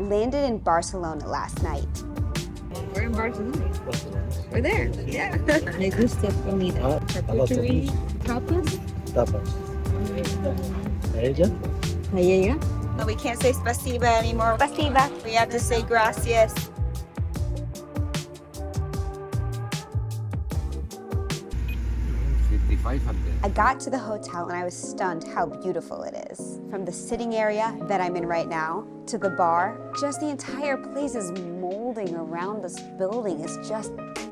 landed in Barcelona last night. We're in Barcelona. We're there. Yeah. Me gusta comida. Charcuterie. Tapas. Tapas. Paella. Paella. No, we can't say spasiba anymore. Spasiba. We have to say gracias. I got to the hotel and I was stunned how beautiful it is. From the sitting area that I'm in right now to the bar, just the entire place is molding around this building. Is just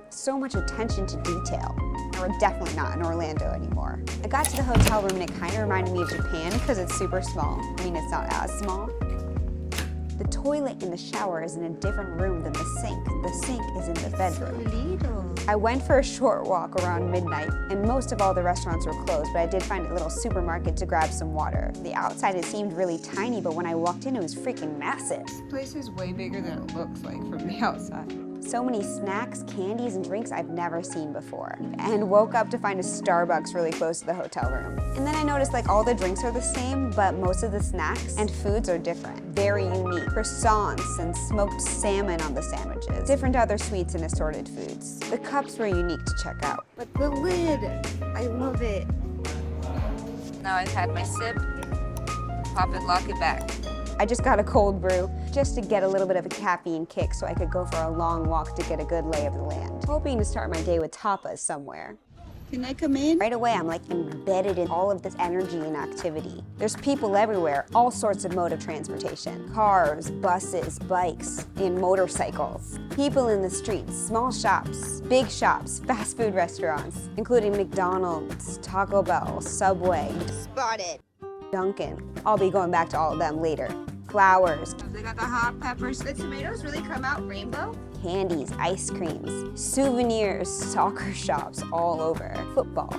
so much attention to detail. We're definitely not in Orlando anymore. I got to the hotel room and it kind of reminded me of Japan because it's super small. I mean, it's not as small. The toilet in the shower is in a different room than the sink. The sink is in the bedroom. I went for a short walk around midnight, and most of all the restaurants were closed, but I did find a little supermarket to grab some water. The outside, it seemed really tiny, but when I walked in, it was freaking massive. This place is way bigger than it looks like from the outside. So many snacks, candies, and drinks I've never seen before. And woke up to find a Starbucks really close to the hotel room. And then I noticed like all the drinks are the same, but most of the snacks and foods are different. Very unique. Croissants and smoked salmon on the sandwiches. Different other sweets and assorted foods. The cups were unique to check out. But the lid, I love it. Now I've had my sip. Pop it, lock it back. I just got a cold brew just to get a little bit of a caffeine kick so I could go for a long walk to get a good lay of the land. Hoping to start my day with tapas somewhere. Can I come in? Right away, I'm like embedded in all of this energy and activity. There's people everywhere, all sorts of mode of transportation. Cars, buses, bikes, and motorcycles. People in the streets, small shops, big shops, fast food restaurants, including McDonald's, Taco Bell, Subway. Spotted. Dunkin'. I'll be going back to all of them later. Flowers. They got the hot peppers. The tomatoes really come out rainbow? Candies, ice creams, souvenirs, soccer shops all over. Football.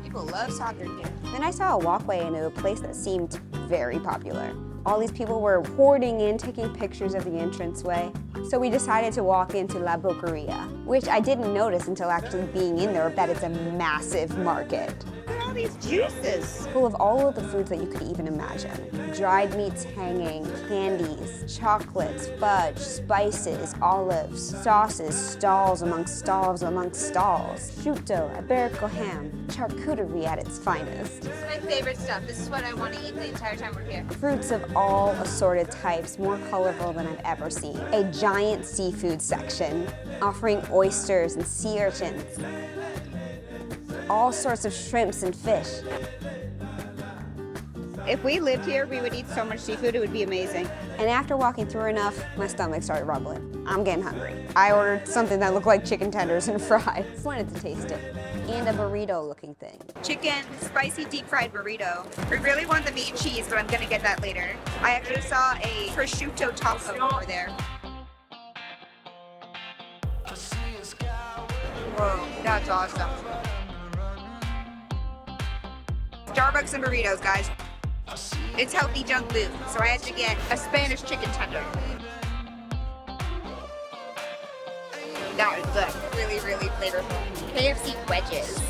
People love soccer here. Then I saw a walkway into a place that seemed very popular. All these people were hoarding in, taking pictures of the entranceway. So we decided to walk into La Boqueria, which I didn't notice until actually being in there that it's a massive market. Look at all these juices. Full of all of the foods that you could even imagine. Dried meats hanging, candies, chocolates, fudge, spices, olives, sauces, stalls amongst stalls amongst stalls. Prosciutto, Iberico ham, charcuterie at its finest. This is my favorite stuff. This is what I want to eat the entire time we're here. Fruits of all assorted types, more colorful than I've ever seen. A giant seafood section, offering oysters and sea urchins. All sorts of shrimps and fish. If we lived here, we would eat so much seafood, it would be amazing. And after walking through enough, my stomach started rumbling. I'm getting hungry. I ordered something that looked like chicken tenders and fries. Wanted to taste it. And a burrito looking thing. Chicken, spicy deep fried burrito. We really want the meat and cheese, but I'm gonna get that later. I actually saw a prosciutto taco over there. Whoa, that's awesome. Starbucks and burritos, guys. It's healthy junk food, so I had to get a Spanish chicken tender. That was good. Really, really flavorful. KFC wedges.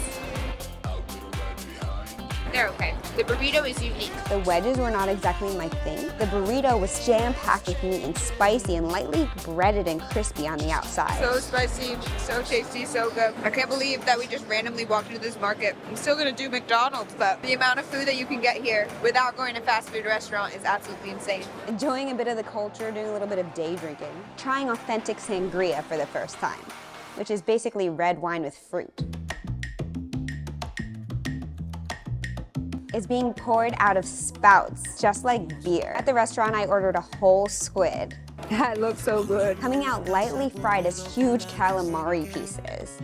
They're okay. The burrito is unique. The wedges were not exactly my thing. The burrito was jam-packed with meat and spicy and lightly breaded and crispy on the outside. So spicy, so tasty, so good. I can't believe that we just randomly walked into this market. I'm still gonna do McDonald's, but the amount of food that you can get here without going to a fast food restaurant is absolutely insane. Enjoying a bit of the culture, doing a little bit of day drinking. Trying authentic sangria for the first time, which is basically red wine with fruit. It's being poured out of spouts, just like beer. At the restaurant, I ordered a whole squid. That looks so good. Coming out lightly fried as huge calamari pieces.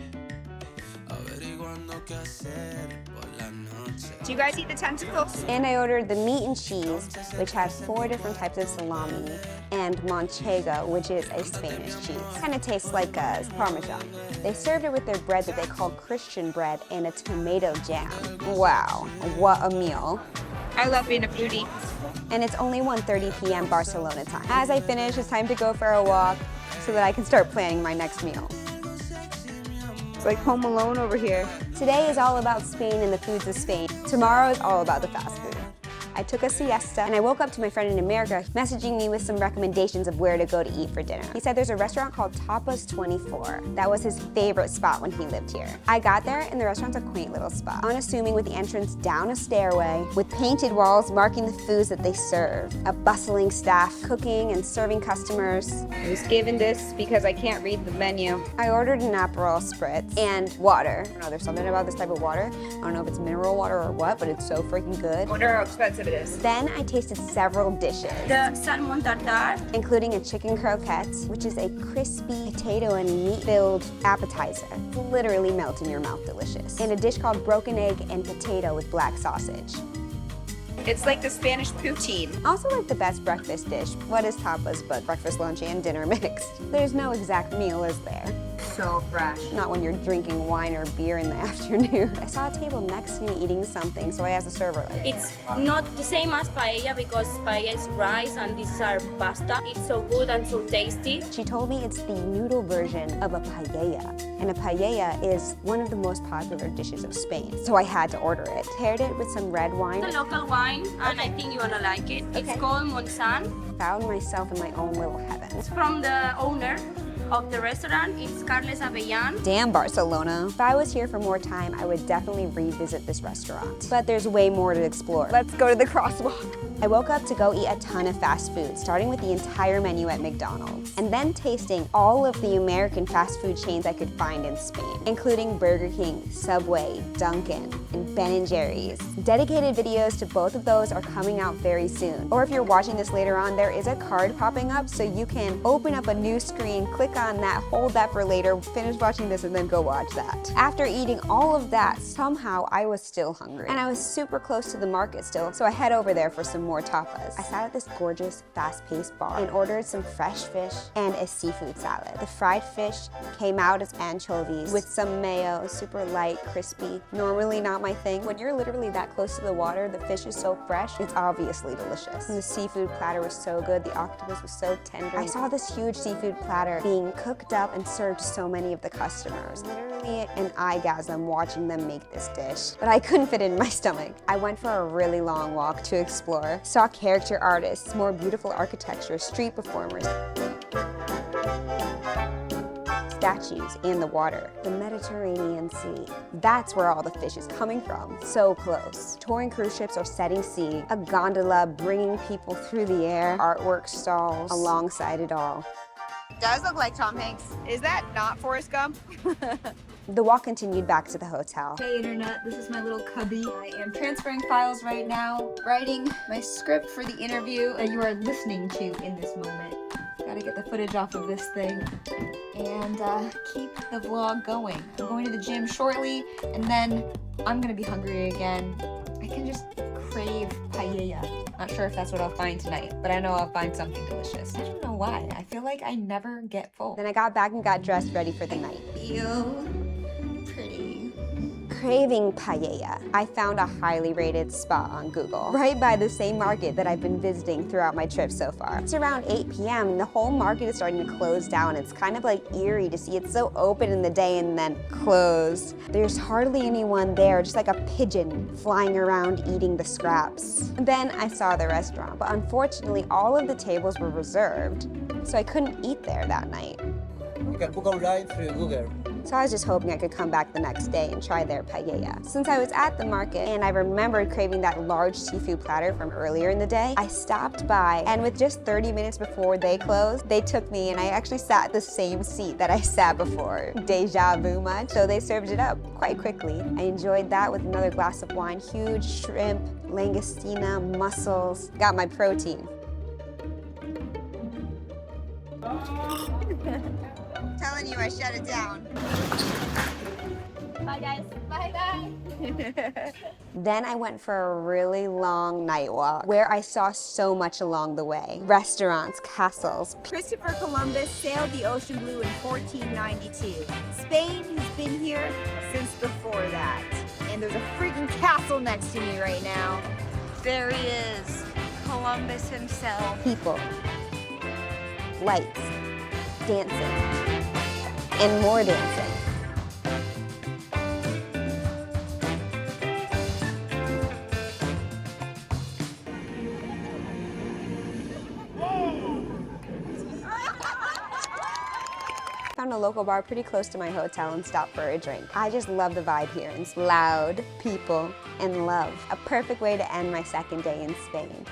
Do you guys eat the tentacles? And I ordered the meat and cheese, which has 4 different types of salami, and manchego, which is a Spanish cheese. Kind of tastes like Parmesan. They served it with their bread that they call Christian bread and a tomato jam. Wow, what a meal. I love being a foodie. And it's only 1:30 p.m. Barcelona time. As I finish, it's time to go for a walk so that I can start planning my next meal. It's like Home Alone over here. Today is all about Spain and the foods of Spain. Tomorrow is all about the fast food. I took a siesta and I woke up to my friend in America messaging me with some recommendations of where to go to eat for dinner. He said there's a restaurant called Tapas 24. That was his favorite spot when he lived here. I got there and the restaurant's a quaint little spot, unassuming with the entrance down a stairway with painted walls marking the foods that they serve. A bustling staff cooking and serving customers. I was given this because I can't read the menu. I ordered an Aperol Spritz and water. I don't know, there's something about this type of water. I don't know if it's mineral water or what, but it's so freaking good. I wonder how expensive it is. Then I tasted several dishes. The salmon tartare, including a chicken croquettes, which is a crispy potato and meat-filled appetizer. It's literally melt in your mouth delicious. And a dish called broken egg and potato with black sausage. It's like the Spanish poutine. Also like the best breakfast dish. What is tapas but breakfast, lunch, and dinner mixed? There's no exact meal, is there? So fresh. Not when you're drinking wine or beer in the afternoon. I saw a table next to me eating something, so I asked the server. it's not the same as paella because paella is rice and this is our pasta. It's so good and so tasty. She told me it's the noodle version of a paella. And a paella is one of the most popular dishes of Spain. So I had to order it. Paired it with some red wine. The local wine, and I think you're gonna like it. It's called Monsan. Found myself in my own little heaven. It's from the owner of the restaurant. It's Carles Avellan. Damn, Barcelona. If I was here for more time, I would definitely revisit this restaurant. But there's way more to explore. Let's go to the crosswalk. I woke up to go eat a ton of fast food, starting with the entire menu at McDonald's, and then tasting all of the American fast food chains I could find in Spain, including Burger King, Subway, Dunkin', and Ben & Jerry's. Dedicated videos to both of those are coming out very soon. Or if you're watching this later on, there is a card popping up so you can open up a new screen, click on that, hold that for later, finish watching this, and then go watch that. After eating all of that, somehow I was still hungry. And I was super close to the market still, so I head over there for some more tapas. I sat at this gorgeous, fast-paced bar and ordered some fresh fish and a seafood salad. The fried fish came out as anchovies with some mayo, super light, crispy. Normally not my thing. When you're literally that close to the water, the fish is so fresh, it's obviously delicious. And the seafood platter was so good, the octopus was so tender. I saw this huge seafood platter being cooked up and served to so many of the customers. Literally an eyegasm watching them make this dish, but I couldn't fit it in my stomach. I went for a really long walk to explore. Saw character artists, more beautiful architecture, street performers, statues, and the water. The Mediterranean Sea. That's where all the fish is coming from. So close. Touring cruise ships or setting sea, a gondola bringing people through the air, artwork stalls alongside it all. Does look like Tom Hanks. Is that not Forrest Gump? The walk continued back to the hotel. Hey internet, this is my little cubby. I am transferring files right now, writing my script for the interview that you are listening to in this moment. Gotta get the footage off of this thing and keep the vlog going. I'm going to the gym shortly and then I'm gonna be hungry again. I can just crave paella. Not sure if that's what I'll find tonight, but I know I'll find something delicious. I don't know why. I feel like I never get full. Then I got back and got dressed ready for the night. Feel pretty. Craving paella, I found a highly rated spot on Google, right by the same market that I've been visiting throughout my trip so far. It's around 8 p.m. and the whole market is starting to close down. It's kind of like eerie to see it so open in the day and then closed. There's hardly anyone there, just like a pigeon flying around eating the scraps. Then I saw the restaurant, but unfortunately all of the tables were reserved, so I couldn't eat there that night. You can book online through Google. So I was just hoping I could come back the next day and try their paella. Since I was at the market and I remembered craving that large seafood platter from earlier in the day, I stopped by, and with just 30 minutes before they closed, they took me and I actually sat the same seat that I sat before. Deja vu much? So they served it up quite quickly. I enjoyed that with another glass of wine, huge shrimp, langostina, mussels, got my protein. Telling you I shut it down. Bye guys. Bye bye. Then I went for a really long night walk where I saw so much along the way. Restaurants, castles. Christopher Columbus sailed the ocean blue in 1492. Spain has been here since before that. And there's a freaking castle next to me right now. There he is, Columbus himself. People, lights, dancing, and more dancing. found a local bar pretty close to my hotel and stopped for a drink. I just love the vibe here. It's loud, people, and love. A perfect way to end my second day in Spain.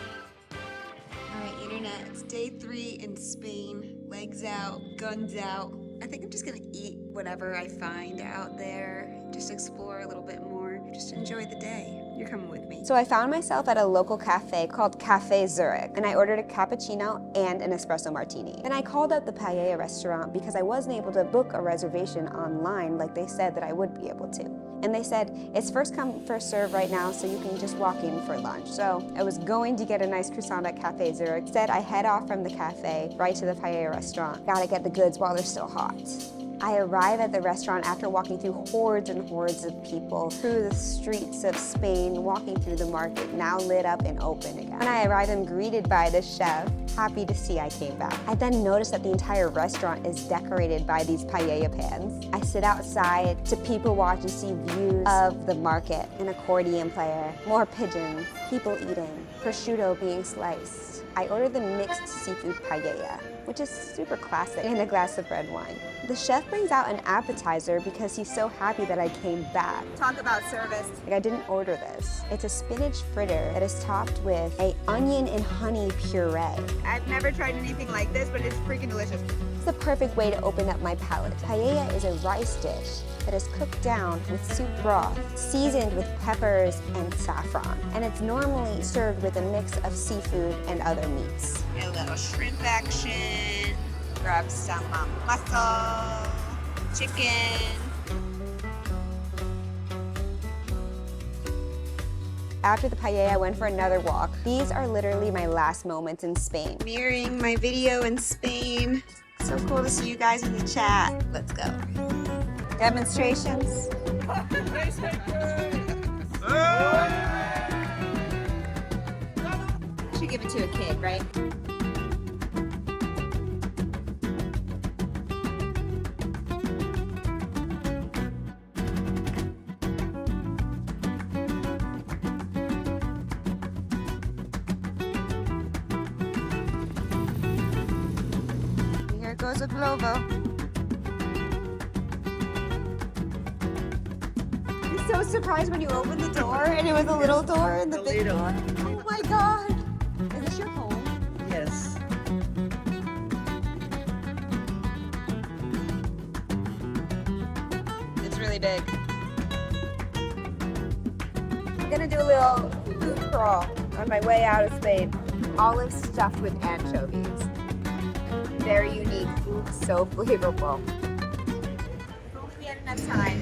All right, internet, it's day 3 in Spain. Legs out, guns out. I think I'm just gonna eat whatever I find out there. Just explore a little bit more. Just enjoy the day. You're coming with me. So I found myself at a local cafe called Cafe Zurich, and I ordered a cappuccino and an espresso martini. Then I called up the Paella restaurant because I wasn't able to book a reservation online like they said that I would be able to. And they said, it's first come, first serve right now, so you can just walk in for lunch. So I was going to get a nice croissant at Cafe Zurich. Instead, I head off from the cafe right to the Paella restaurant. Gotta get the goods while they're still hot. I arrive at the restaurant after walking through hordes and hordes of people through the streets of Spain, walking through the market, now lit up and open again. When I arrive, I'm greeted by the chef, happy to see I came back. I then notice that the entire restaurant is decorated by these paella pans. I sit outside to people watch and see views of the market, an accordion player, more pigeons, people eating, prosciutto being sliced. I ordered the mixed seafood paella, which is super classic, and a glass of red wine. The chef brings out an appetizer because he's so happy that I came back. Talk about service. Like, I didn't order this. It's a spinach fritter that is topped with an onion and honey puree. I've never tried anything like this, but it's freaking delicious. It's the perfect way to open up my palate. Paella is a rice dish that is cooked down with soup broth, seasoned with peppers and saffron. And it's normally served with a mix of seafood and other meats. A little shrimp action. Grab some mussel, chicken. After the paella, I went for another walk. These are literally my last moments in Spain. Mirroring my video in Spain. So cool to see you guys in the chat. Let's go. Demonstrations. Should give it to a kid, right? Here goes a Globo. I'm so surprised when you opened the door and it was a little door in the big door. Oh my god. Is this your home? Yes. It's really big. I'm gonna do a little food crawl on my way out of Spain. Olives stuffed with anchovies. Very unique, so flavorful. Hope we had enough time.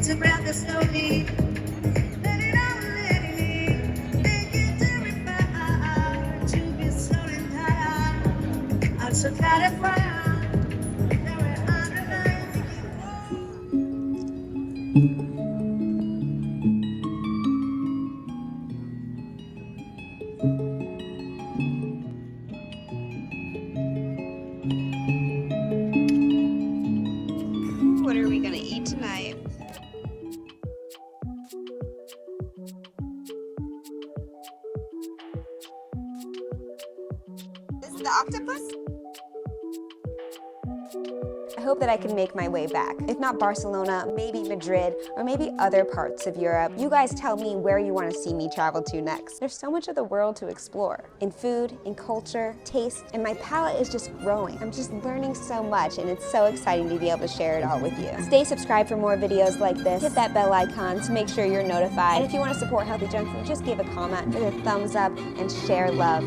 It's a breath of slowly. Let it out, let it in. Make it terrified to be so tired. I'm so tired of fire. What are we gonna eat tonight? This is the octopus? I hope that I can make my way back. If not Barcelona, maybe Madrid, or maybe other parts of Europe. You guys tell me where you want to see me travel to next. There's so much of the world to explore. In food, in culture, taste, and my palate is just growing. I'm just learning so much, and it's so exciting to be able to share it all with you. Stay subscribed for more videos like this. Hit that bell icon to make sure you're notified. And if you want to support Healthy Junk Food, just give a comment with a thumbs up and share love.